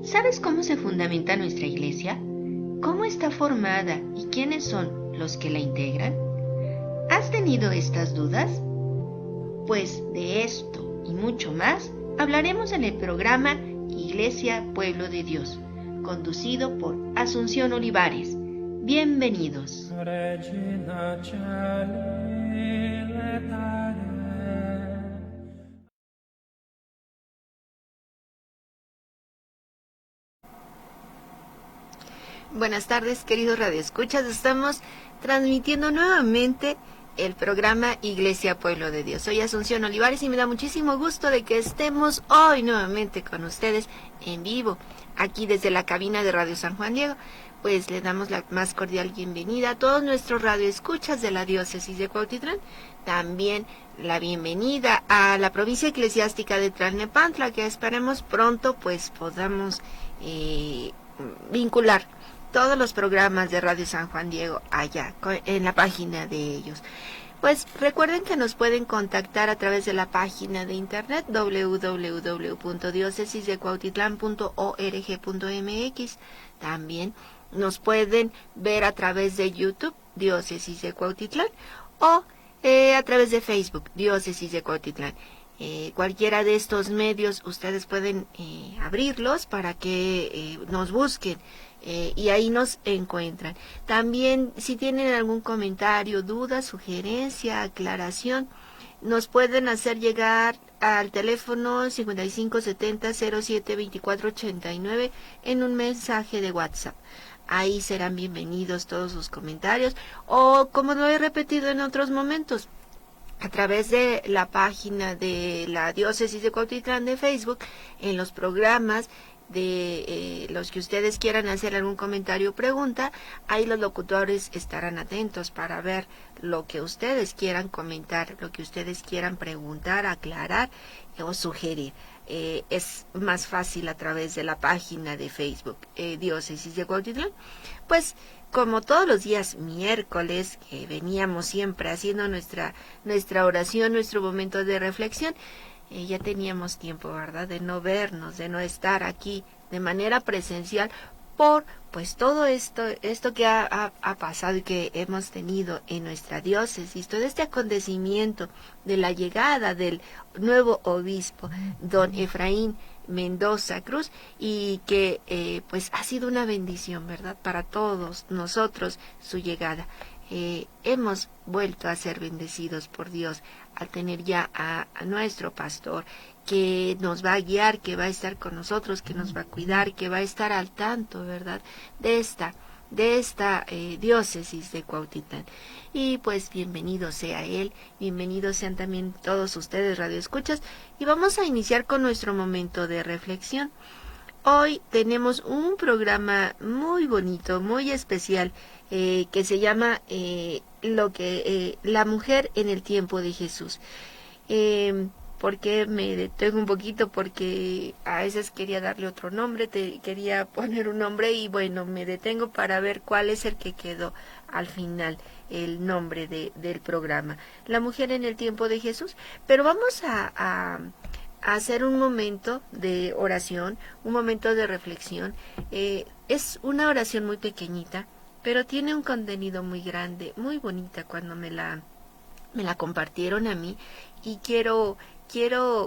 ¿Sabes cómo se fundamenta nuestra iglesia? ¿Cómo está formada y quiénes son los que la integran? ¿Has tenido estas dudas? Pues de esto y mucho más hablaremos en el programa Iglesia Pueblo de Dios, conducido por Asunción Olivares. Bienvenidos. Buenas tardes, queridos radioescuchas. Estamos transmitiendo nuevamente el programa Iglesia Pueblo de Dios. Soy Asunción Olivares y me da muchísimo gusto de que estemos hoy nuevamente con ustedes en vivo, aquí desde la cabina de Radio San Juan Diego. Pues le damos la más cordial bienvenida a todos nuestros radioescuchas de la diócesis de Cuautitlán. También la bienvenida a la provincia eclesiástica de Tlalnepantla, que esperemos pronto pues podamos vincular todos los programas de Radio San Juan Diego allá, en la página de ellos. Pues recuerden que nos pueden contactar a través de la página de internet www.diocesisdecuautitlán.org.mx. También nos pueden ver a través de YouTube, Diócesis de Cuautitlán, o a través de Facebook, Diócesis de Cuautitlán. Cualquiera de estos medios ustedes pueden abrirlos para que nos busquen. Y ahí nos encuentran. También si tienen algún comentario, duda, sugerencia, aclaración, nos pueden hacer llegar al teléfono 5570-072489 en un mensaje de WhatsApp. Ahí serán bienvenidos todos sus comentarios, o como lo he repetido en otros momentos, a través de la página de la Diócesis de Cuautitlán de Facebook, en los programas de los que ustedes quieran hacer algún comentario o pregunta, ahí los locutores estarán atentos para ver lo que ustedes quieran comentar, lo que ustedes quieran preguntar, aclarar o sugerir. Es más fácil a través de la página de Facebook Diócesis de Cuautitlán. Pues como todos los días miércoles, que veníamos siempre haciendo nuestra oración, nuestro momento de reflexión, ya teníamos tiempo, ¿verdad?, de no vernos, de no estar aquí de manera presencial por pues todo esto que ha pasado y que hemos tenido en nuestra diócesis, todo este acontecimiento de la llegada del nuevo obispo, don Efraín Mendoza Cruz, y que pues ha sido una bendición, ¿verdad?, para todos nosotros su llegada. Hemos vuelto a ser bendecidos por Dios al tener ya a nuestro pastor que nos va a guiar, que va a estar con nosotros, que nos va a cuidar, que va a estar al tanto, ¿verdad?, de esta diócesis de Cuautitlán. Y pues bienvenido sea él, bienvenidos sean también todos ustedes radioescuchas, y vamos a iniciar con nuestro momento de reflexión. Hoy tenemos un programa muy bonito, muy especial, que se llama La mujer en el tiempo de Jesús. ¿Por qué me detengo un poquito? Porque a veces quería darle otro nombre, quería poner un nombre y bueno, me detengo para ver cuál es el que quedó al final, el nombre del programa. La mujer en el tiempo de Jesús. Pero vamos a hacer un momento de oración, un momento de reflexión. Es una oración muy pequeñita, pero tiene un contenido muy grande, muy bonita cuando me la compartieron a mí, y quiero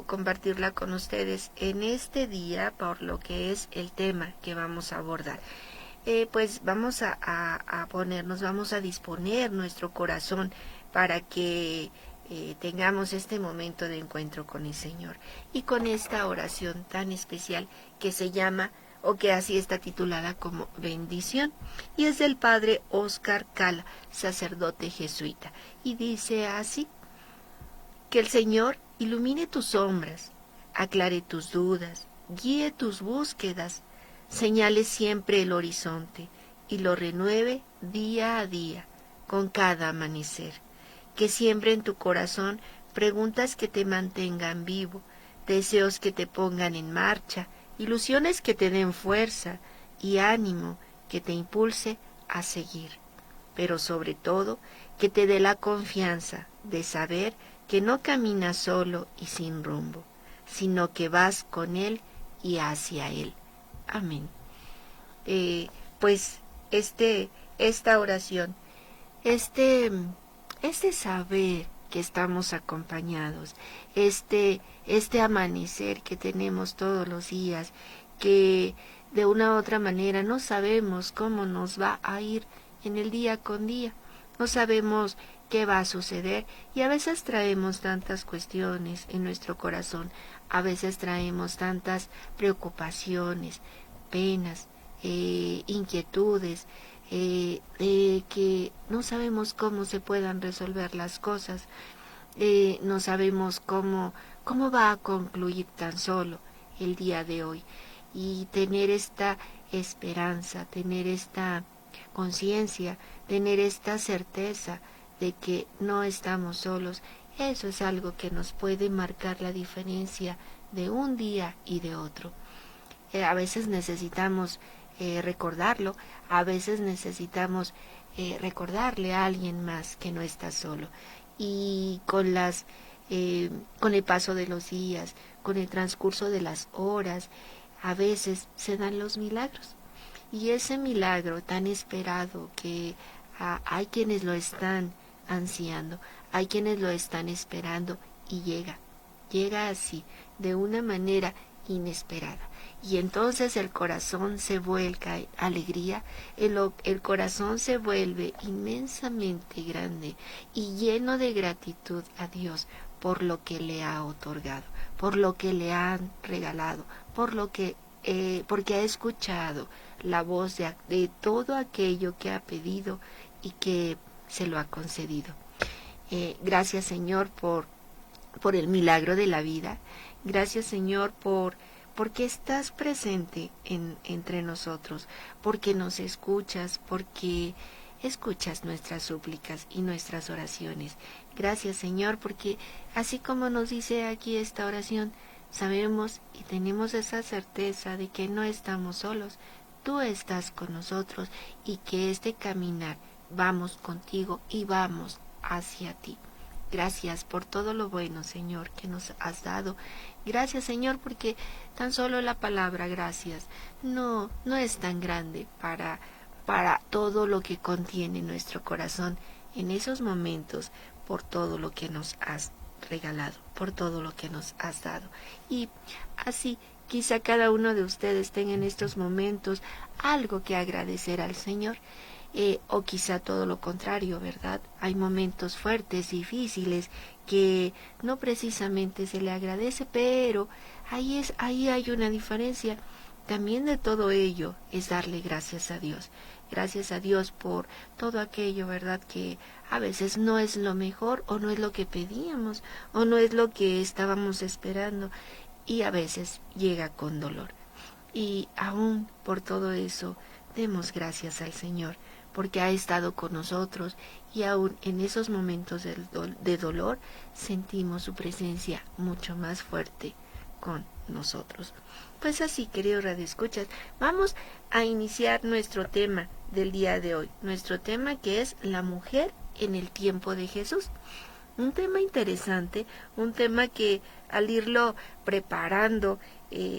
compartirla con ustedes en este día por lo que es el tema que vamos a abordar. Pues vamos a ponernos, vamos a disponer nuestro corazón para que tengamos este momento de encuentro con el Señor y con esta oración tan especial que se llama, o que así está titulada, como bendición, y es del padre Óscar Cala, sacerdote jesuita, y dice así: que el Señor ilumine tus sombras, aclare tus dudas, guíe tus búsquedas, señale siempre el horizonte y lo renueve día a día con cada amanecer. Que siembre en tu corazón preguntas que te mantengan vivo, deseos que te pongan en marcha, ilusiones que te den fuerza y ánimo que te impulse a seguir. Pero sobre todo, que te dé la confianza de saber que no caminas solo y sin rumbo, sino que vas con Él y hacia Él. Amén. Pues esta oración, este saber que estamos acompañados, este amanecer que tenemos todos los días, que de una u otra manera no sabemos cómo nos va a ir en el día con día, no sabemos qué va a suceder y a veces traemos tantas cuestiones en nuestro corazón, a veces traemos tantas preocupaciones, penas, inquietudes, que no sabemos cómo se puedan resolver las cosas, no sabemos cómo va a concluir tan solo el día de hoy. Y tener esta esperanza, tener esta conciencia, tener esta certeza de que no estamos solos, eso es algo que nos puede marcar la diferencia de un día y de otro. A veces necesitamos recordarlo, a veces necesitamos recordarle a alguien más que no está solo. Y con el paso de los días, con el transcurso de las horas, a veces se dan los milagros. Y ese milagro tan esperado que hay quienes lo están ansiando, hay quienes lo están esperando y llega así, de una manera inesperada. Y entonces el corazón se vuelca alegría, el corazón se vuelve inmensamente grande y lleno de gratitud a Dios por lo que le ha otorgado, por lo que le han regalado, porque ha escuchado la voz de todo aquello que ha pedido y que se lo ha concedido. Gracias, Señor, por el milagro de la vida. Gracias, Señor, porque estás presente entre nosotros, porque nos escuchas, porque escuchas nuestras súplicas y nuestras oraciones. Gracias, Señor, porque así como nos dice aquí esta oración, sabemos y tenemos esa certeza de que no estamos solos, tú estás con nosotros y que este caminar vamos contigo y vamos hacia ti. Gracias por todo lo bueno, Señor, que nos has dado. Gracias, Señor, porque tan solo la palabra gracias no es tan grande para todo lo que contiene nuestro corazón en esos momentos, por todo lo que nos has regalado, por todo lo que nos has dado. Y así, quizá cada uno de ustedes tenga en estos momentos algo que agradecer al Señor. O quizá todo lo contrario, ¿verdad? Hay momentos fuertes, difíciles, que no precisamente se le agradece, pero ahí hay una diferencia. También de todo ello es darle gracias a Dios. Gracias a Dios por todo aquello, ¿verdad? Que a veces no es lo mejor o no es lo que pedíamos o no es lo que estábamos esperando y a veces llega con dolor. Y aún por todo eso, demos gracias al Señor, porque ha estado con nosotros y aún en esos momentos de dolor sentimos su presencia mucho más fuerte con nosotros. Pues así, queridos radioescuchas, vamos a iniciar nuestro tema del día de hoy, nuestro tema que es la mujer en el tiempo de Jesús. Un tema interesante, un tema que al irlo preparando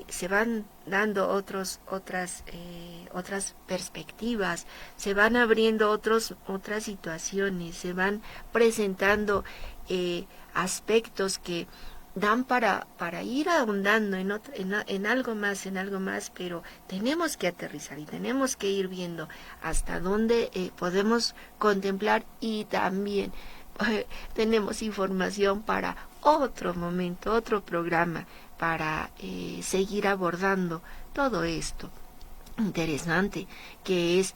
se van dando otras perspectivas, se van abriendo otras situaciones, se van presentando aspectos que dan para ir ahondando en algo más, pero tenemos que aterrizar y tenemos que ir viendo hasta dónde podemos contemplar y también tenemos información para otro momento, otro programa, para seguir abordando todo esto interesante que es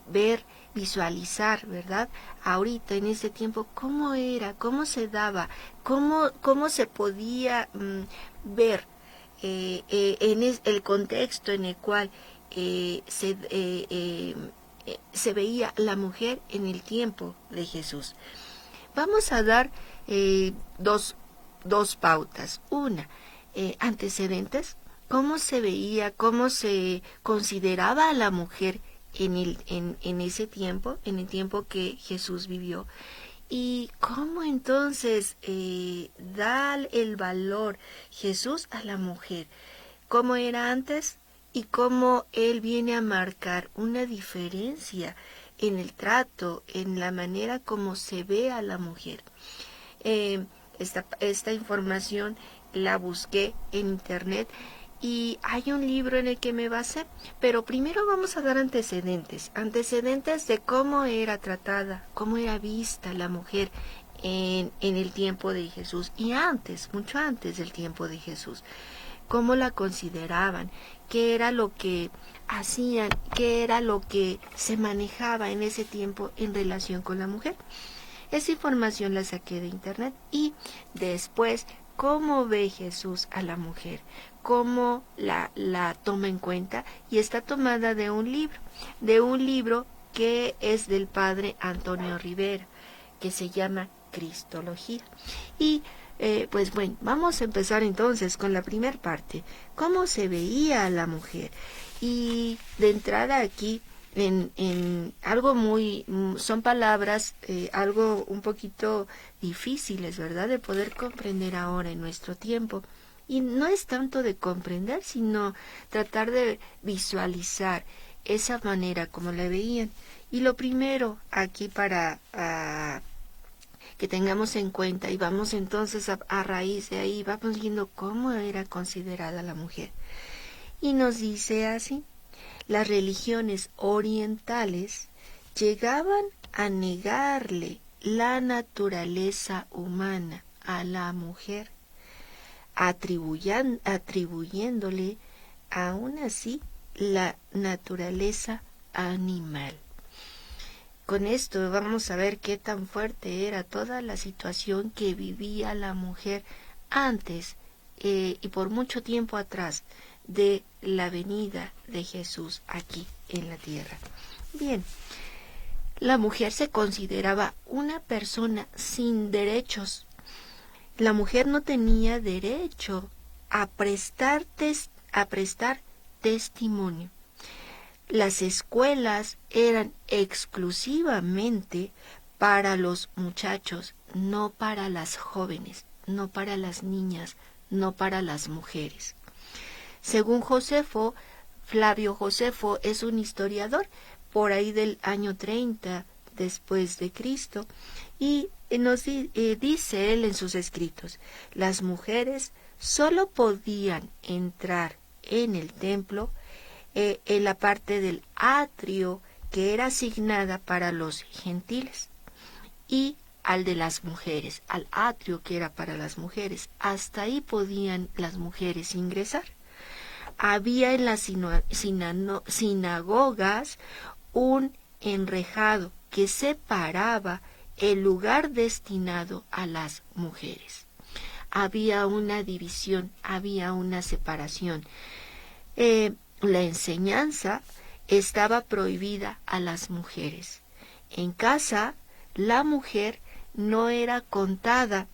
ver, visualizar, ¿verdad? Ahorita en ese tiempo, cómo era, cómo se daba, cómo se podía ver el contexto en el cual se veía la mujer en el tiempo de Jesús. Vamos a dar dos pautas. Una, antecedentes, cómo se veía, cómo se consideraba a la mujer en ese tiempo, en el tiempo que Jesús vivió, y cómo entonces da el valor Jesús a la mujer, cómo era antes y cómo él viene a marcar una diferencia en el trato, en la manera como se ve a la mujer. Esta información la busqué en internet y hay un libro en el que me basé, pero primero vamos a dar antecedentes de cómo era tratada, cómo era vista la mujer en el tiempo de Jesús y antes, mucho antes del tiempo de Jesús, cómo la consideraban, qué era lo que hacían, qué era lo que se manejaba en ese tiempo en relación con la mujer. Esa información la saqué de internet y después cómo ve Jesús a la mujer, cómo la toma en cuenta, y está tomada de un libro que es del padre Antonio Rivera, que se llama Cristología. Y pues bueno, vamos a empezar entonces con la primera parte, cómo se veía a la mujer. Y de entrada aquí, en algo muy, son palabras, algo un poquito difíciles, ¿verdad?, de poder comprender ahora en nuestro tiempo. Y no es tanto de comprender, sino tratar de visualizar esa manera como la veían. Y lo primero aquí para que tengamos en cuenta, y vamos entonces a raíz de ahí, vamos viendo cómo era considerada la mujer. Y nos dice así: las religiones orientales llegaban a negarle la naturaleza humana a la mujer, atribuyéndole aún así la naturaleza animal. Con esto vamos a ver qué tan fuerte era toda la situación que vivía la mujer antes y por mucho tiempo atrás de la venida de Jesús aquí en la tierra. Bien, la mujer se consideraba una persona sin derechos. La mujer no tenía derecho a prestar testimonio. Las escuelas eran exclusivamente para los muchachos, no para las jóvenes, no para las niñas, no para las mujeres. Según Josefo, Flavio Josefo es un historiador por ahí del año 30 después de Cristo, y nos dice él en sus escritos: las mujeres solo podían entrar en el templo en la parte del atrio que era asignada para los gentiles, y al de las mujeres, al atrio que era para las mujeres. Hasta ahí podían las mujeres ingresar. Había en las sinagogas un enrejado que separaba el lugar destinado a las mujeres. Había una división, había una separación. La enseñanza estaba prohibida a las mujeres. En casa, la mujer no era contada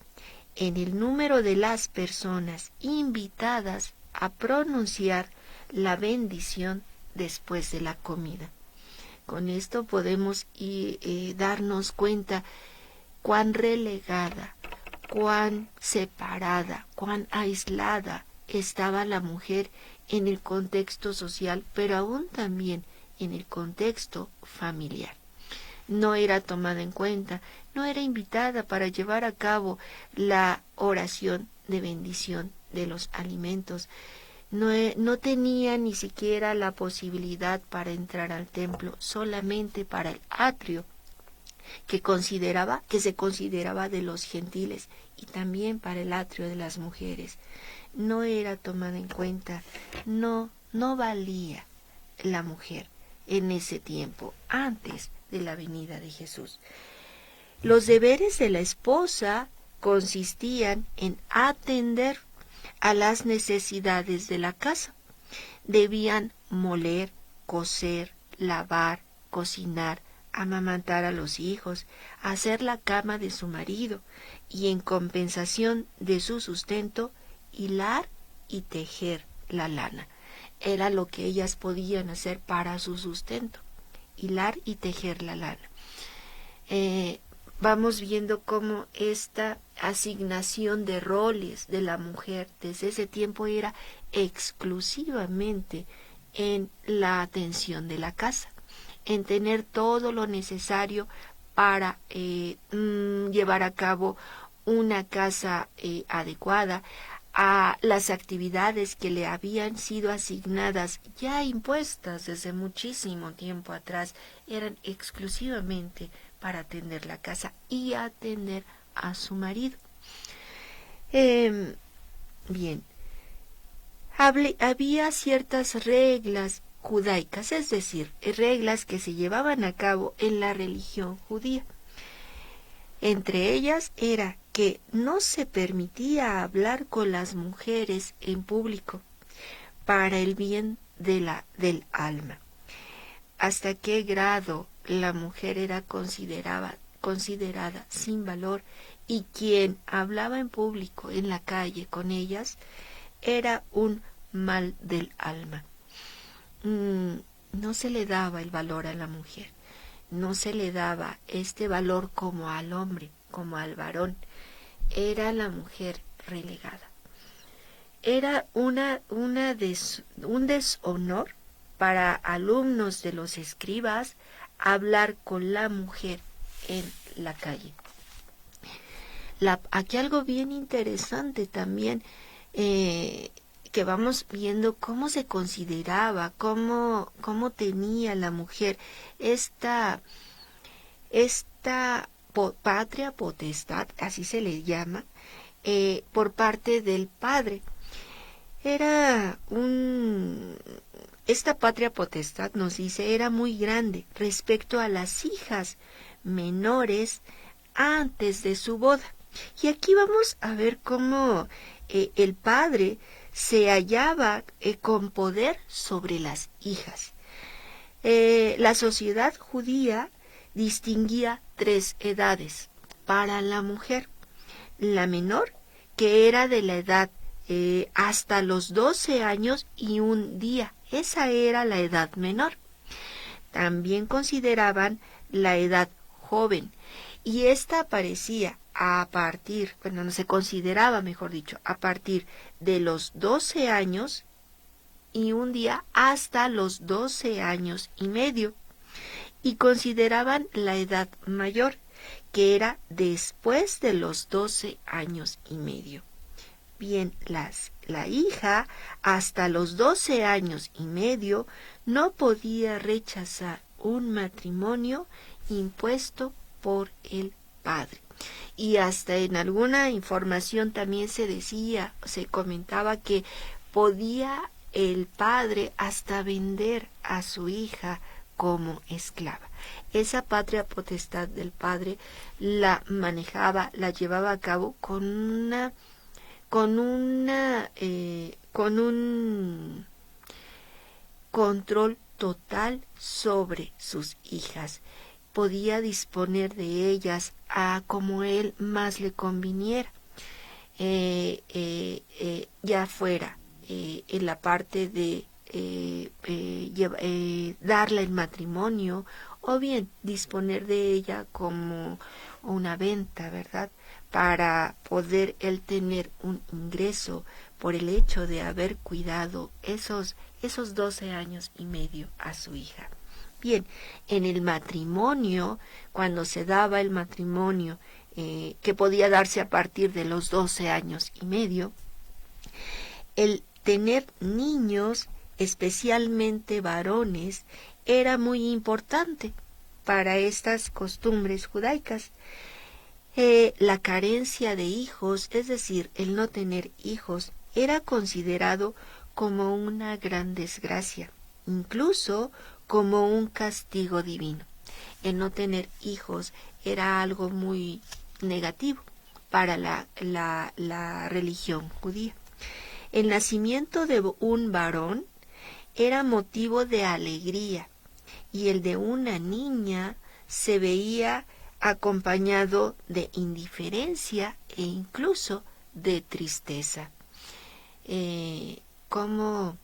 en el número de las personas invitadas a pronunciar la bendición después de la comida. Con esto podemos darnos cuenta cuán relegada, cuán separada, cuán aislada estaba la mujer en el contexto social, pero aún también en el contexto familiar. No era tomada en cuenta, no era invitada para llevar a cabo la oración de bendición de los alimentos. No tenía ni siquiera la posibilidad para entrar al templo, solamente para el atrio que se consideraba de los gentiles, y también para el atrio de las mujeres. No era tomada en cuenta, no valía la mujer en ese tiempo, antes de la venida de Jesús. Los deberes de la esposa consistían en atender a las necesidades de la casa. Debían moler, coser, lavar, cocinar, amamantar a los hijos, hacer la cama de su marido, y en compensación de su sustento, hilar y tejer la lana. Era lo que ellas podían hacer para su sustento, hilar y tejer la lana. Vamos viendo cómo esta asignación de roles de la mujer desde ese tiempo era exclusivamente en la atención de la casa, en tener todo lo necesario para llevar a cabo una casa adecuada a las actividades que le habían sido asignadas, ya impuestas desde muchísimo tiempo atrás, eran exclusivamente para atender la casa y atender a su marido. Bien, había ciertas reglas judaicas, es decir, reglas que se llevaban a cabo en la religión judía. Entre ellas era que no se permitía hablar con las mujeres en público para el bien del alma. Hasta qué grado la mujer era considerada sin valor, y quien hablaba en público en la calle con ellas era un mal del alma. No se le daba el valor a la mujer, no se le daba este valor como al hombre, como al varón. Era la mujer relegada. Era un deshonor para alumnos de los escribas hablar con la mujer en la calle. Aquí algo bien interesante también, que vamos viendo cómo se consideraba, cómo tenía la mujer esta patria potestad, así se le llama, por parte del padre. Esta patria potestad, nos dice, era muy grande respecto a las hijas menores antes de su boda. Y aquí vamos a ver cómo el padre se hallaba con poder sobre las hijas. La sociedad judía distinguía 3 edades para la mujer. La menor, que era de la edad hasta los 12 años y un día. Esa era la edad menor. También consideraban la edad joven, y esta aparecía no se consideraba, mejor dicho, a partir de los 12 años y un día hasta los 12 años y medio. Y consideraban la edad mayor, que era después de los 12 años y medio. Bien, la hija hasta los 12 años y medio no podía rechazar un matrimonio impuesto por el padre. Y hasta en alguna información también se comentaba que podía el padre hasta vender a su hija como esclava. Esa patria potestad del padre la llevaba a cabo con un control total sobre sus hijas. Podía disponer de ellas a como él más le conviniera, ya fuera en la parte de darla en matrimonio, o bien disponer de ella como una venta, ¿verdad?, para poder él tener un ingreso por el hecho de haber cuidado esos 12 años y medio a su hija. Bien, en el matrimonio, cuando se daba el matrimonio, que podía darse a partir de los 12 años y medio, el tener niños, especialmente varones, era muy importante para estas costumbres judaicas. La carencia de hijos, es decir, el no tener hijos, era considerado como una gran desgracia, incluso como un castigo divino. El no tener hijos era algo muy negativo para la religión judía. El nacimiento de un varón era motivo de alegría, y el de una niña se veía acompañado de indiferencia e incluso de tristeza. ¿Cómo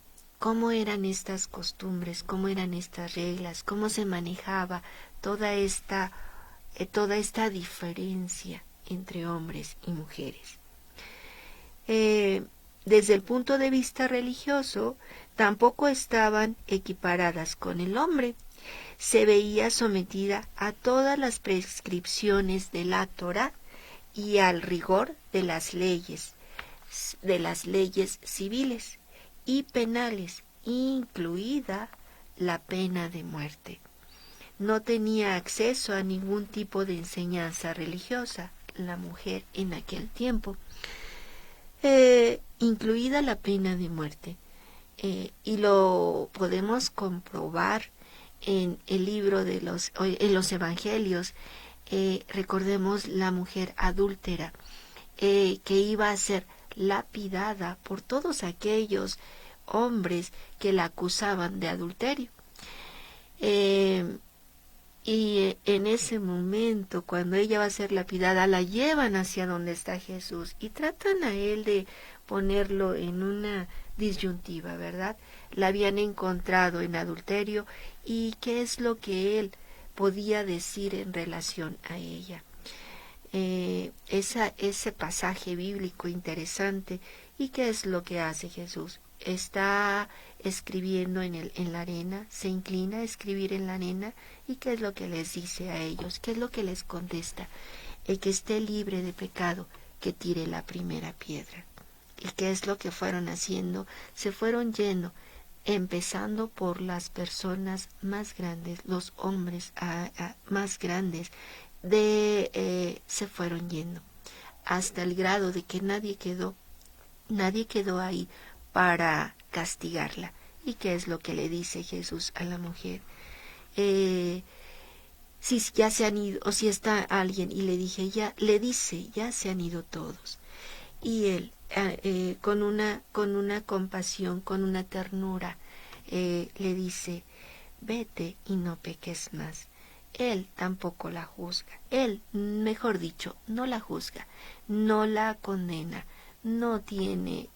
eran estas costumbres? ¿Cómo eran estas reglas? ¿Cómo se manejaba toda esta diferencia entre hombres y mujeres? desde el punto de vista religioso, tampoco estaban equiparadas con el hombre. Se veía sometida a todas las prescripciones de la Torá y al rigor de las leyes civiles y penales, incluida la pena de muerte. No tenía acceso a ningún tipo de enseñanza religiosa la mujer en aquel tiempo, incluida la pena de muerte. Y lo podemos comprobar en el libro en los evangelios. Recordemos la mujer adúltera que iba a ser lapidada por todos aquellos hombres que la acusaban de adulterio. Y en ese momento, cuando ella va a ser lapidada, la llevan hacia donde está Jesús y tratan a él de ponerlo en una disyuntiva, ¿verdad? La habían encontrado en adulterio y qué es lo que él podía decir en relación a ella. Ese pasaje bíblico interesante. ¿Y qué es lo que hace Jesús? Está escribiendo en la arena, se inclina a escribir en la arena. ¿Y qué es lo que les dice a ellos? ¿Qué es lo que les contesta? El que esté libre de pecado, que tire la primera piedra. ¿Y qué es lo que fueron haciendo? Se fueron yendo, empezando por las personas más grandes, los hombres más grandes, se fueron yendo, hasta el grado de que nadie quedó ahí para castigarla. ¿Y qué es lo que le dice Jesús a la mujer? Si ya se han ido, o si está alguien, y le dice, ya se han ido todos. Y él, con una compasión, con una ternura, le dice, vete y no peques más. Él tampoco la juzga. Él, mejor dicho, no la juzga, no la condena, no tiene,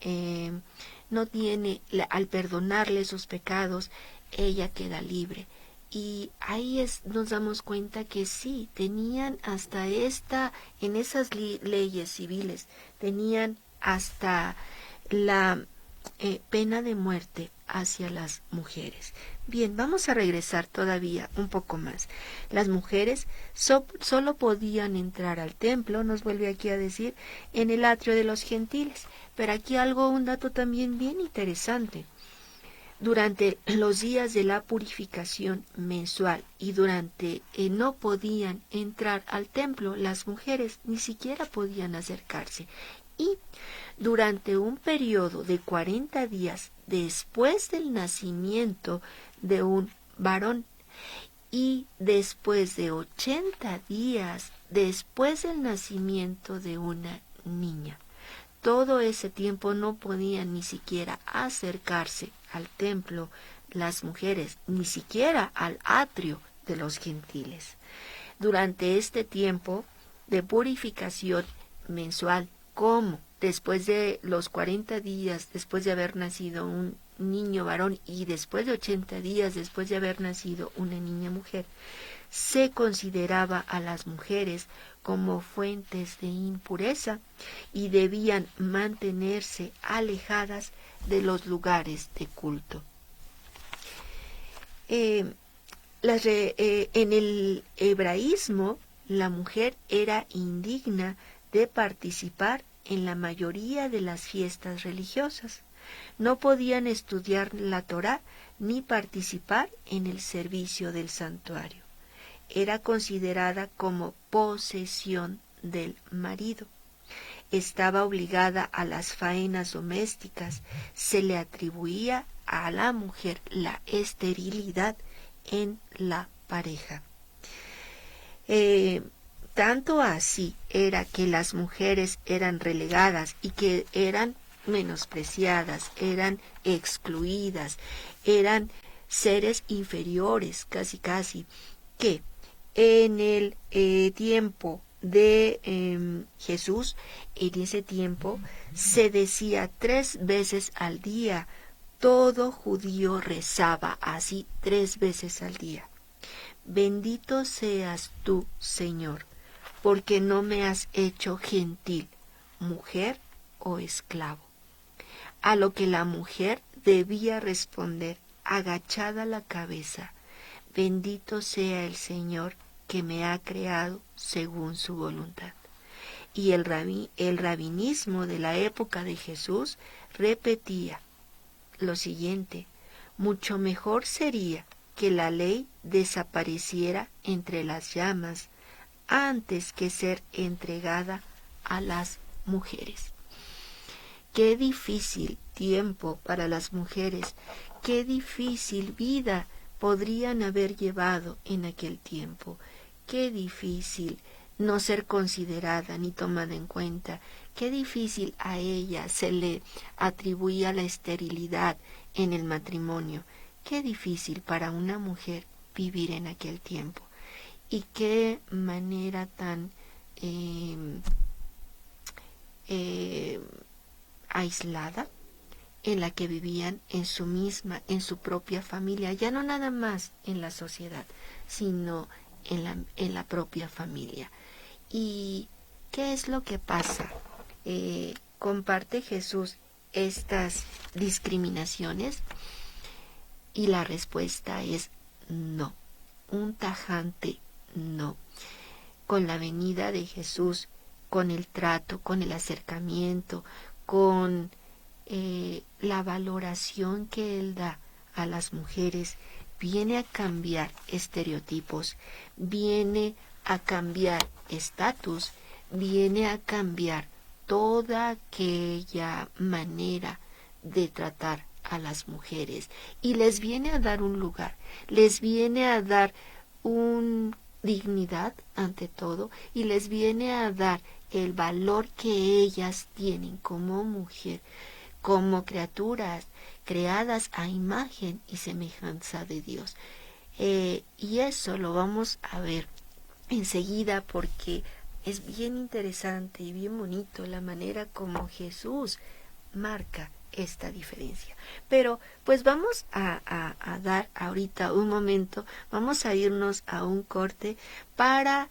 al perdonarle sus pecados, ella queda libre. Y ahí nos damos cuenta que sí, tenían hasta en esas leyes civiles, tenían hasta la pena de muerte hacia las mujeres. Bien, vamos a regresar todavía un poco más. Las mujeres solo podían entrar al templo, nos vuelve aquí a decir, en el atrio de los gentiles. Pero aquí un dato también bien interesante. Durante los días de la purificación mensual y no podían entrar al templo, las mujeres ni siquiera podían acercarse. Y durante un periodo de 40 días después del nacimiento de un varón y después de 80 días después del nacimiento de una niña, todo ese tiempo no podían ni siquiera acercarse al templo las mujeres, ni siquiera al atrio de los gentiles. Durante este tiempo de purificación mensual, como después de los 40 días, después de haber nacido un niño varón y después de 80 días, después de haber nacido una niña mujer, se consideraba a las mujeres como fuentes de impureza y debían mantenerse alejadas de los lugares de culto. En el hebraísmo, la mujer era indigna de participar en la mayoría de las fiestas religiosas. No podían estudiar la Torá ni participar en el servicio del santuario. Era considerada como posesión del marido. Estaba obligada a las faenas domésticas. Se le atribuía a la mujer la esterilidad en la pareja. Tanto así era que las mujeres eran relegadas y que eran menospreciadas, eran excluidas, eran seres inferiores, casi, que en el tiempo de Jesús, en ese tiempo se decía 3 veces al día, todo judío rezaba así 3 veces al día. Bendito seas tú, Señor, porque no me has hecho gentil, mujer o esclavo. a lo que la mujer debía responder, agachada la cabeza: bendito sea el Señor que me ha creado según su voluntad. Y el rabinismo de la época de Jesús repetía lo siguiente: mucho mejor sería que la ley desapareciera entre las llamas antes que ser entregada a las mujeres. Qué difícil tiempo para las mujeres, qué difícil vida podrían haber llevado en aquel tiempo, qué difícil no ser considerada ni tomada en cuenta, qué difícil a ella se le atribuía la esterilidad en el matrimonio, qué difícil para una mujer vivir en aquel tiempo, y qué manera tan aislada en la que vivían en su propia familia, ya no nada más en la sociedad, sino en la propia familia. ¿Y qué es lo que pasa? ¿Comparte Jesús estas discriminaciones? Y la respuesta es no, un tajante no. Con la venida de Jesús, con el trato, con el acercamiento, con la valoración que Él da a las mujeres, viene a cambiar estereotipos, viene a cambiar estatus, viene a cambiar toda aquella manera de tratar a las mujeres, y les viene a dar un lugar, les viene a dar una dignidad ante todo, y les viene a dar el valor que ellas tienen como mujer, como criaturas creadas a imagen y semejanza de Dios. Y eso lo vamos a ver enseguida, porque es bien interesante y bien bonito la manera como Jesús marca esta diferencia. Pero pues vamos a dar ahorita un momento, vamos a irnos a un corte para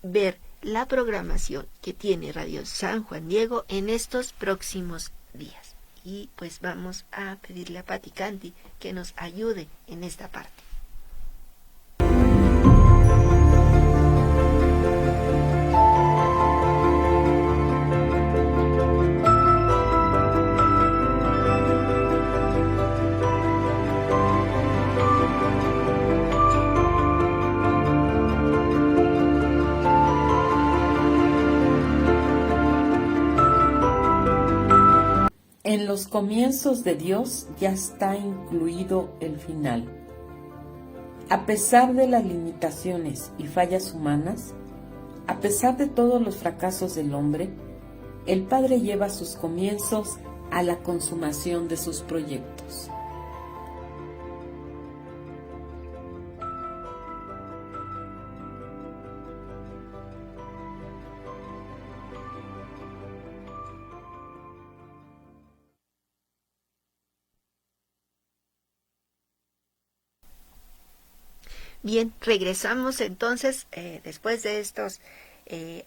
ver la programación que tiene Radio San Juan Diego en estos próximos días. Y pues vamos a pedirle a Pati Candy que nos ayude en esta parte. En los comienzos de Dios ya está incluido el final. A pesar de las limitaciones y fallas humanas, a pesar de todos los fracasos del hombre, el Padre lleva sus comienzos a la consumación de sus proyectos. Bien, regresamos entonces después de estos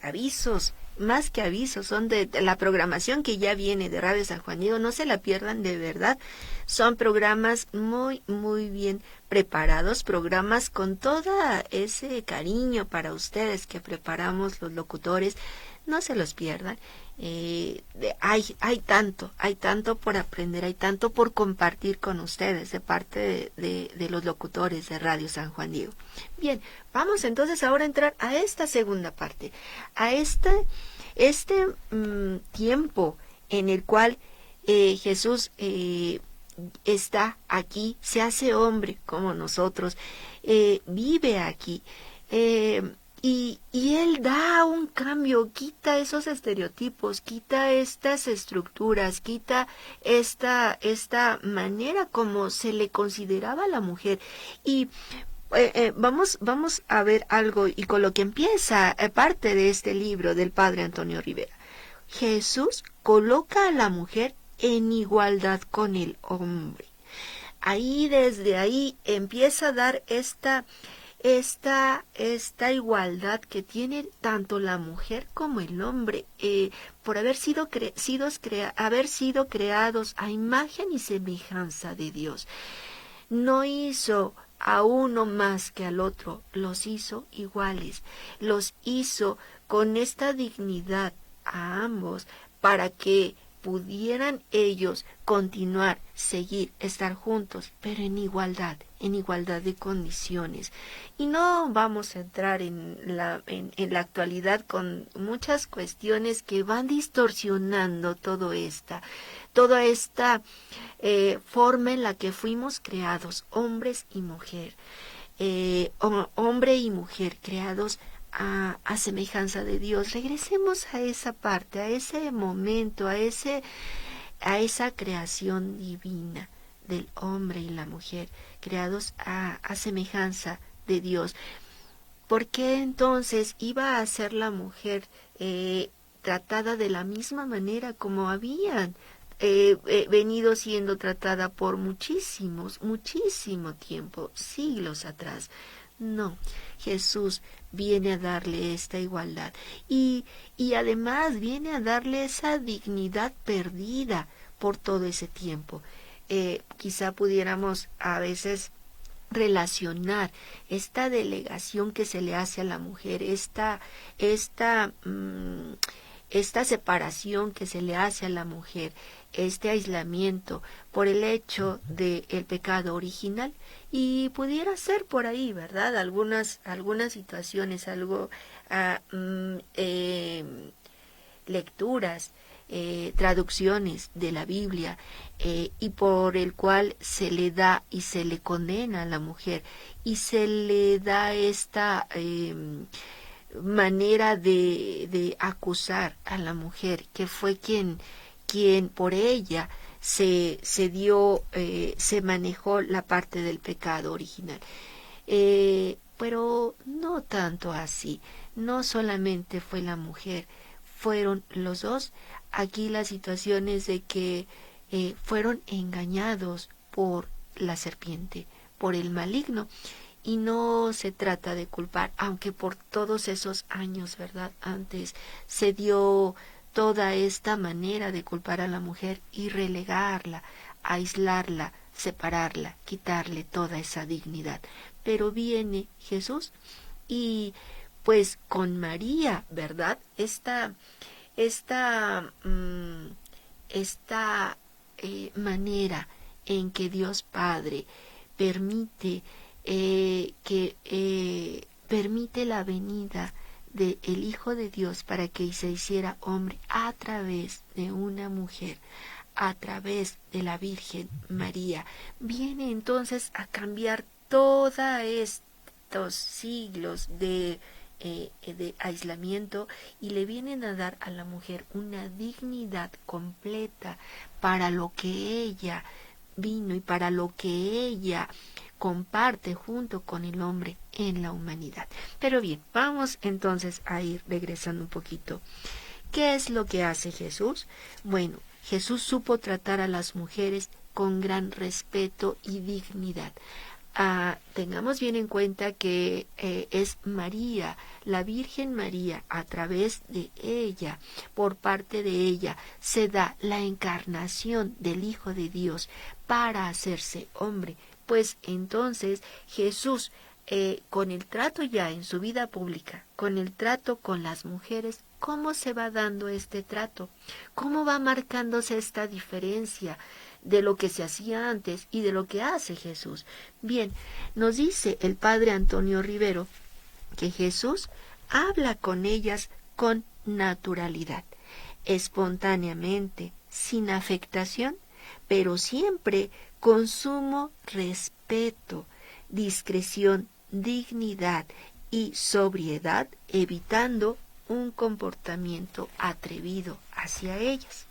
avisos, más que avisos, son de la programación que ya viene de Radio San Juan Diego. No se la pierdan, de verdad. Son programas muy, muy bien preparados, programas con todo ese cariño para ustedes que preparamos los locutores. No se los pierdan. Hay tanto por aprender, hay tanto por compartir con ustedes de parte de los locutores de Radio San Juan Diego. Bien, vamos entonces ahora a entrar a esta segunda parte, a este tiempo en el cual Jesús está aquí, se hace hombre como nosotros, vive aquí. Y Él da un cambio, quita esos estereotipos, quita estas estructuras, quita esta manera como se le consideraba a la mujer. Y vamos a ver algo, y con lo que empieza parte de este libro del Padre Antonio Rivera. Jesús coloca a la mujer en igualdad con el hombre. Desde ahí empieza a dar esta esta igualdad que tiene tanto la mujer como el hombre, por haber sido creados a imagen y semejanza de Dios. No hizo a uno más que al otro, los hizo iguales, los hizo con esta dignidad a ambos para que pudieran ellos continuar, seguir, estar juntos, pero en igualdad de condiciones. Y no vamos a entrar en la actualidad con muchas cuestiones que van distorsionando toda esta forma en la que fuimos creados, hombres y mujer, hombre y mujer creados a semejanza de Dios. Regresemos a esa parte, a ese momento, a esa creación divina del hombre y la mujer, creados a semejanza de Dios. ¿Por qué entonces iba a ser la mujer tratada de la misma manera como habían venido siendo tratada por muchísimo tiempo, siglos atrás? No, Jesús viene a darle esta igualdad y además viene a darle esa dignidad perdida por todo ese tiempo. Quizá pudiéramos a veces relacionar esta delegación que se le hace a la mujer, esta separación que se le hace a la mujer, este aislamiento por el hecho del pecado original, y pudiera ser por ahí, ¿verdad? Algunas situaciones, lecturas, traducciones de la Biblia, y por el cual se le da y se le condena a la mujer y se le da esta manera de acusar a la mujer, que fue quien por ella se manejó la parte del pecado original. Pero no tanto así, no solamente fue la mujer, fueron los dos. Aquí la situación es de que fueron engañados por la serpiente, por el maligno, y no se trata de culpar, aunque por todos esos años, ¿verdad?, antes se dio toda esta manera de culpar a la mujer y relegarla, aislarla, separarla, quitarle toda esa dignidad. Pero viene Jesús y pues con María, ¿verdad?, esta manera en que Dios Padre permite permite la venida del Hijo de Dios para que se hiciera hombre a través de una mujer, a través de la Virgen María. Viene entonces a cambiar todos estos siglos de aislamiento, y le vienen a dar a la mujer una dignidad completa para lo que ella vino y para lo que ella comparte junto con el hombre en la humanidad. Pero bien, vamos entonces a ir regresando un poquito. ¿Qué es lo que hace Jesús? Bueno, Jesús supo tratar a las mujeres con gran respeto y dignidad. Tengamos bien en cuenta que es María, la Virgen María, a través de ella, por parte de ella, se da la encarnación del Hijo de Dios para hacerse hombre. Pues entonces Jesús, con el trato ya en su vida pública, con el trato con las mujeres, ¿cómo se va dando este trato? ¿Cómo va marcándose esta diferencia de lo que se hacía antes y de lo que hace Jesús? Bien, nos dice el padre Antonio Rivero que Jesús habla con ellas con naturalidad, espontáneamente, sin afectación, pero siempre con sumo respeto, discreción, dignidad y sobriedad, evitando un comportamiento atrevido hacia ellas.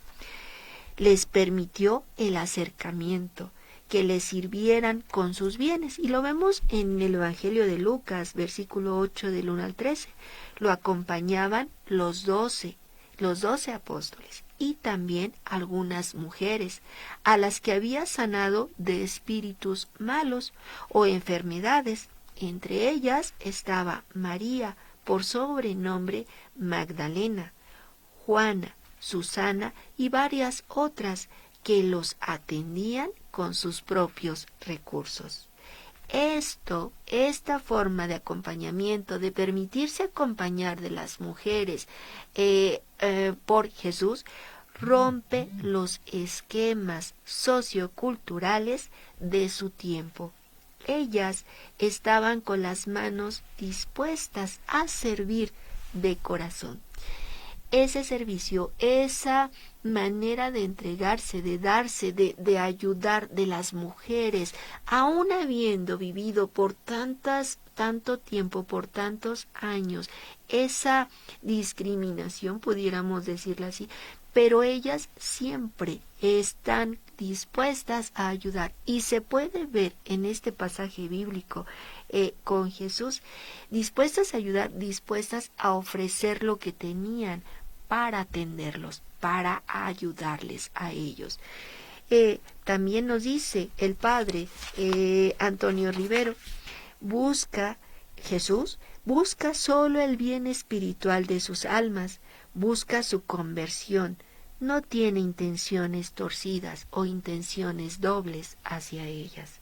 Les permitió el acercamiento, que les sirvieran con sus bienes, y lo vemos en el Evangelio de Lucas, versículo 8 del 1 al 13. Lo acompañaban los 12 apóstoles, y también algunas mujeres, a las que había sanado de espíritus malos o enfermedades, Entre ellas estaba María, por sobrenombre Magdalena, Juana, Susana y varias otras que los atendían con sus propios recursos. Esta forma de acompañamiento, de permitirse acompañar de las mujeres por Jesús, rompe los esquemas socioculturales de su tiempo. Ellas estaban con las manos dispuestas a servir de corazón. Ese servicio, esa manera de entregarse, de darse, de ayudar de las mujeres, aún habiendo vivido por tanto tiempo, por tantos años, esa discriminación, pudiéramos decirlo así, pero ellas siempre están dispuestas a ayudar. Y se puede ver en este pasaje bíblico con Jesús, dispuestas a ayudar, dispuestas a ofrecer lo que tenían para atenderlos, para ayudarles a ellos. También nos dice el padre Antonio Rivero, Jesús busca solo el bien espiritual de sus almas, busca su conversión, no tiene intenciones torcidas o intenciones dobles hacia ellas.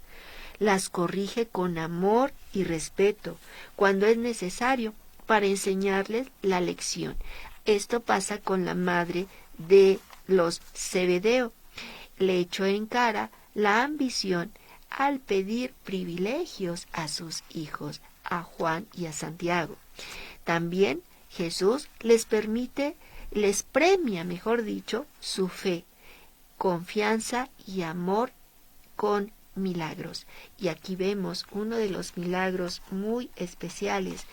Las corrige con amor y respeto cuando es necesario para enseñarles la lección. Esto pasa con la madre de los Zebedeo. Le echó en cara la ambición al pedir privilegios a sus hijos, a Juan y a Santiago. También Jesús les premia, mejor dicho, su fe, confianza y amor con milagros. Y aquí vemos uno de los milagros muy especiales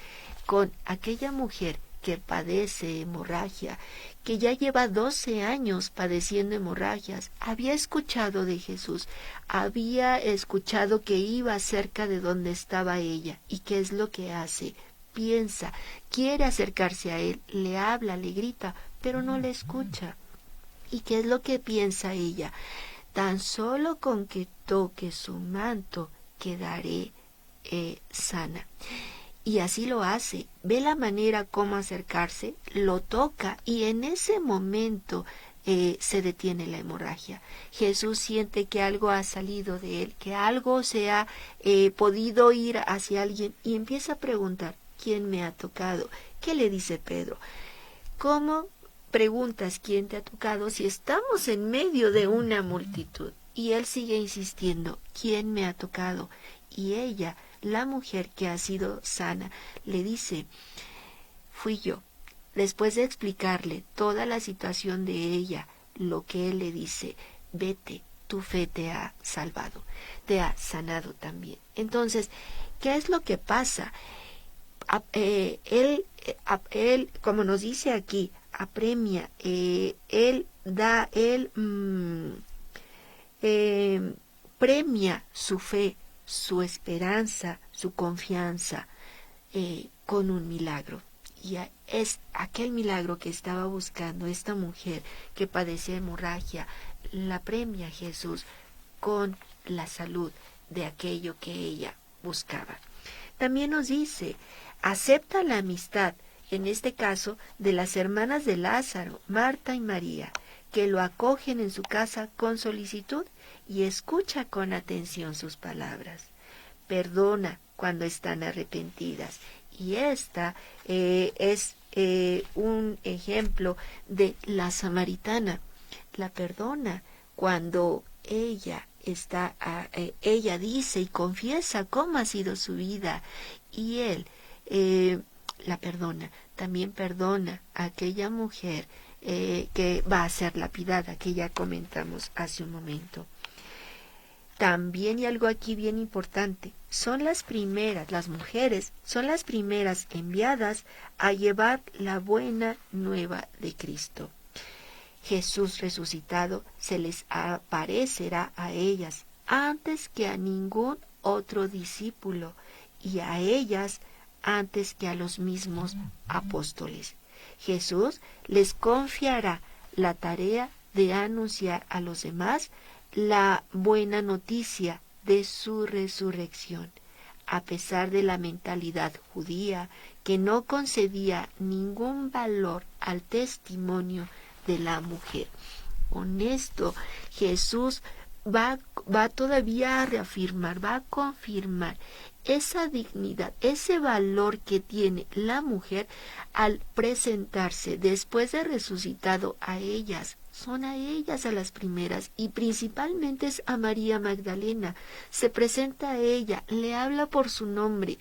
con aquella mujer que padece hemorragia, que ya lleva 12 años padeciendo hemorragias. Había escuchado de Jesús, había escuchado que iba cerca de donde estaba ella. ¿Y qué es lo que hace? Piensa, quiere acercarse a él, le habla, le grita, pero no le escucha. ¿Y qué es lo que piensa ella? Tan solo con que toque su manto quedaré sana. Y así lo hace, ve la manera cómo acercarse, lo toca y en ese momento se detiene la hemorragia. Jesús siente que algo ha salido de él, que algo se ha podido ir hacia alguien y empieza a preguntar, ¿quién me ha tocado? ¿Qué le dice Pedro? ¿Cómo preguntas quién te ha tocado si estamos en medio de una multitud? Y él sigue insistiendo, ¿quién me ha tocado? Y ella, la mujer que ha sido sana, le dice, fui yo. Después de explicarle toda la situación de ella, lo que él le dice, vete, tu fe te ha salvado, te ha sanado también. Entonces, ¿qué es lo que pasa? Él, como nos dice aquí, apremia, premia su fe, su esperanza, su confianza con un milagro. Y es aquel milagro que estaba buscando esta mujer que padecía hemorragia, la premia Jesús con la salud de aquello que ella buscaba. También nos dice, acepta la amistad, en este caso, de las hermanas de Lázaro, Marta y María, que lo acogen en su casa con solicitud y escucha con atención sus palabras. Perdona cuando están arrepentidas. Y esta es un ejemplo de la samaritana. La perdona cuando ella dice y confiesa cómo ha sido su vida y él la perdona. También perdona a aquella mujer que va a ser lapidada, que ya comentamos hace un momento. También, y algo aquí bien importante, las mujeres son las primeras enviadas a llevar la buena nueva de Cristo. Jesús resucitado se les aparecerá a ellas antes que a ningún otro discípulo y a ellas antes que a los mismos apóstoles. Jesús les confiará la tarea de anunciar a los demás la buena noticia de su resurrección. a pesar de la mentalidad judía que no concedía ningún valor al testimonio de la mujer. Con esto, Jesús va todavía a reafirmar, va a confirmar esa dignidad, ese valor que tiene la mujer al presentarse después de resucitado a ellas. Son a ellas a las primeras, y principalmente es a María Magdalena. Se presenta a ella, le habla por su nombre,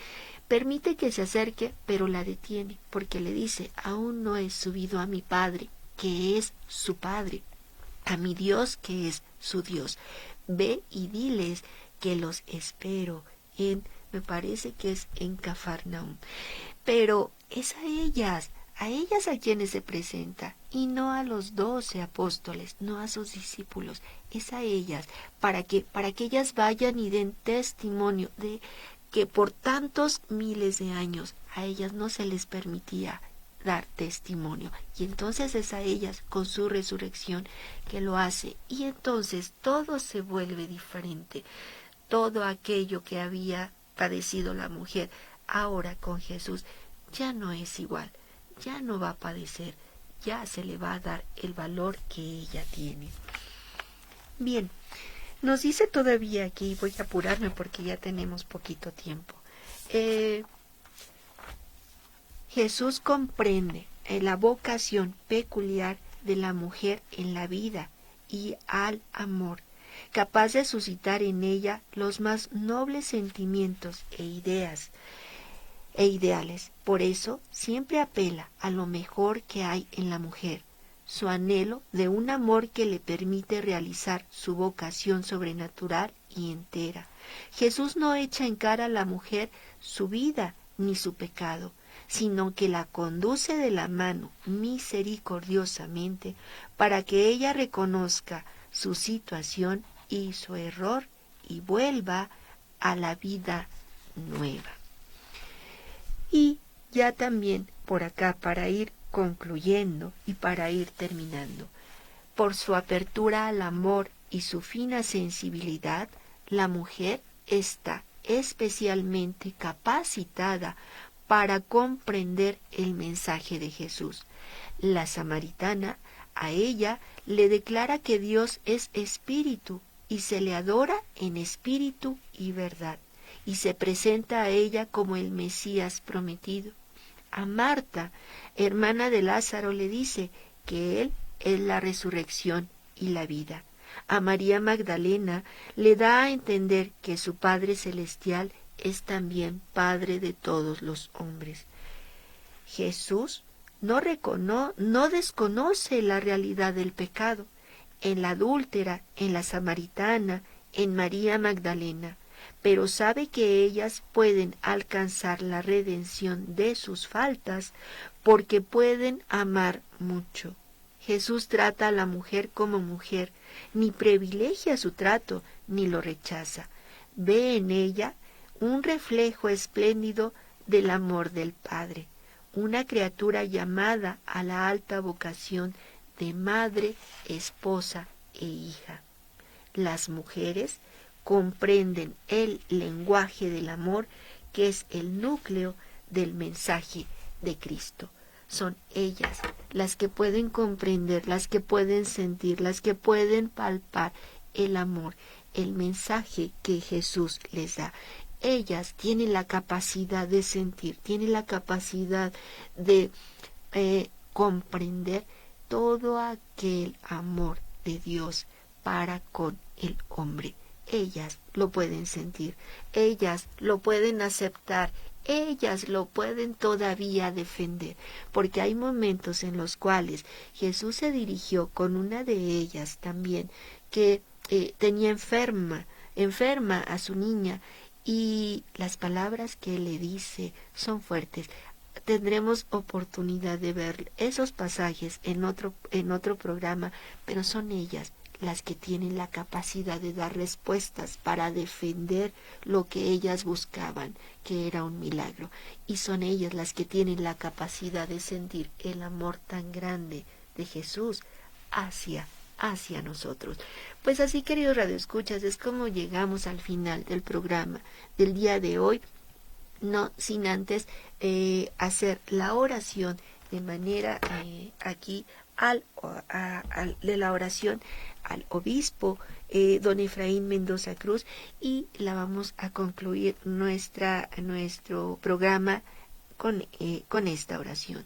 permite que se acerque, pero la detiene, porque le dice: aún no he subido a mi Padre, que es su Padre, a mi Dios, que es su Dios. Ve y diles que los espero me parece que es en Cafarnaúm. Pero es a ellas a quienes se presenta, y no a los 12 apóstoles, no a sus discípulos, es a ellas, para que ellas vayan y den testimonio de que por tantos miles de años a ellas no se les permitía dar testimonio, y entonces es a ellas con su resurrección que lo hace, y entonces todo se vuelve diferente. Todo aquello que había padecido la mujer, ahora con Jesús ya no es igual, ya no va a padecer, ya se le va a dar el valor que ella tiene. Bien, nos dice todavía aquí, voy a apurarme porque ya tenemos poquito tiempo. Jesús comprende la vocación peculiar de la mujer en la vida y al amor, capaz de suscitar en ella los más nobles sentimientos e ideas e ideales. Por eso siempre apela a lo mejor que hay en la mujer, su anhelo de un amor que le permite realizar su vocación sobrenatural y entera. Jesús no echa en cara a la mujer su vida ni su pecado, sino que la conduce de la mano misericordiosamente para que ella reconozca su situación y su error y vuelva a la vida nueva. Y ya también por acá, para ir concluyendo y para ir terminando, por su apertura al amor y su fina sensibilidad, la mujer está especialmente capacitada para comprender el mensaje de Jesús. La samaritana a ella le declara que Dios es espíritu y se le adora en espíritu y verdad, y se presenta a ella como el Mesías prometido. A Marta, hermana de Lázaro, le dice que Él es la resurrección y la vida. A María Magdalena le da a entender que su Padre Celestial es también Padre de todos los hombres. Jesús no desconoce la realidad del pecado en la adúltera, en la samaritana, en María Magdalena, pero sabe que ellas pueden alcanzar la redención de sus faltas porque pueden amar mucho. Jesús trata a la mujer como mujer, ni privilegia su trato, ni lo rechaza. Ve en ella un reflejo espléndido del amor del Padre, una criatura llamada a la alta vocación de madre, esposa e hija. Las mujeres comprenden el lenguaje del amor, que es el núcleo del mensaje de Cristo. Son ellas las que pueden comprender, las que pueden sentir, las que pueden palpar el amor, el mensaje que Jesús les da. Ellas tienen la capacidad de sentir, tienen la capacidad de comprender todo aquel amor de Dios para con el hombre. Ellas lo pueden sentir, ellas lo pueden aceptar, ellas lo pueden todavía defender, porque hay momentos en los cuales Jesús se dirigió con una de ellas también, que tenía enferma a su niña, y las palabras que le dice son fuertes. Tendremos oportunidad de ver esos pasajes en otro programa, pero son ellas las que tienen la capacidad de dar respuestas para defender lo que ellas buscaban, que era un milagro. Y son ellas las que tienen la capacidad de sentir el amor tan grande de Jesús hacia nosotros. Pues así, queridos radioescuchas, es como llegamos al final del programa del día de hoy, no sin antes hacer la oración de manera aquí de la oración al obispo don Efraín Mendoza Cruz, y la vamos a concluir nuestro programa con esta oración.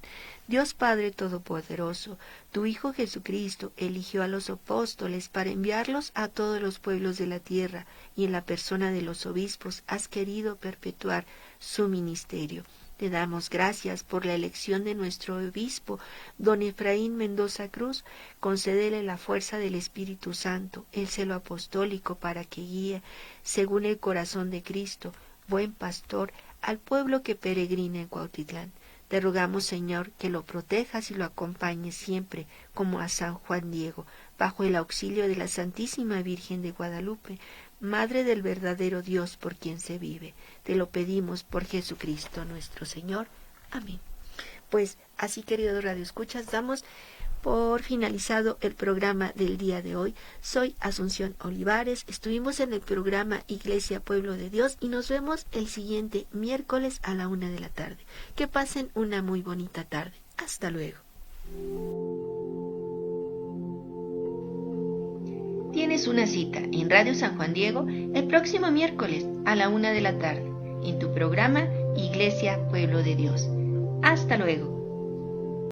Dios Padre Todopoderoso, tu Hijo Jesucristo eligió a los apóstoles para enviarlos a todos los pueblos de la tierra, y en la persona de los obispos has querido perpetuar su ministerio. Te damos gracias por la elección de nuestro obispo, don Efraín Mendoza Cruz. Concédele la fuerza del Espíritu Santo, el celo apostólico para que guíe, según el corazón de Cristo, buen pastor, al pueblo que peregrina en Cuautitlán. Te rogamos, Señor, que lo protejas y lo acompañes siempre, como a San Juan Diego, bajo el auxilio de la Santísima Virgen de Guadalupe, Madre del verdadero Dios por quien se vive. Te lo pedimos por Jesucristo nuestro Señor. Amén. Pues así, queridos radioescuchas, damos por finalizado el programa del día de hoy. Soy Asunción Olivares, estuvimos en el programa Iglesia Pueblo de Dios y nos vemos el siguiente miércoles a la 1 de la tarde. Que pasen una muy bonita tarde. Hasta luego. Tienes una cita en Radio San Juan Diego el próximo miércoles a la 1 de la tarde, en tu programa Iglesia Pueblo de Dios. Hasta luego.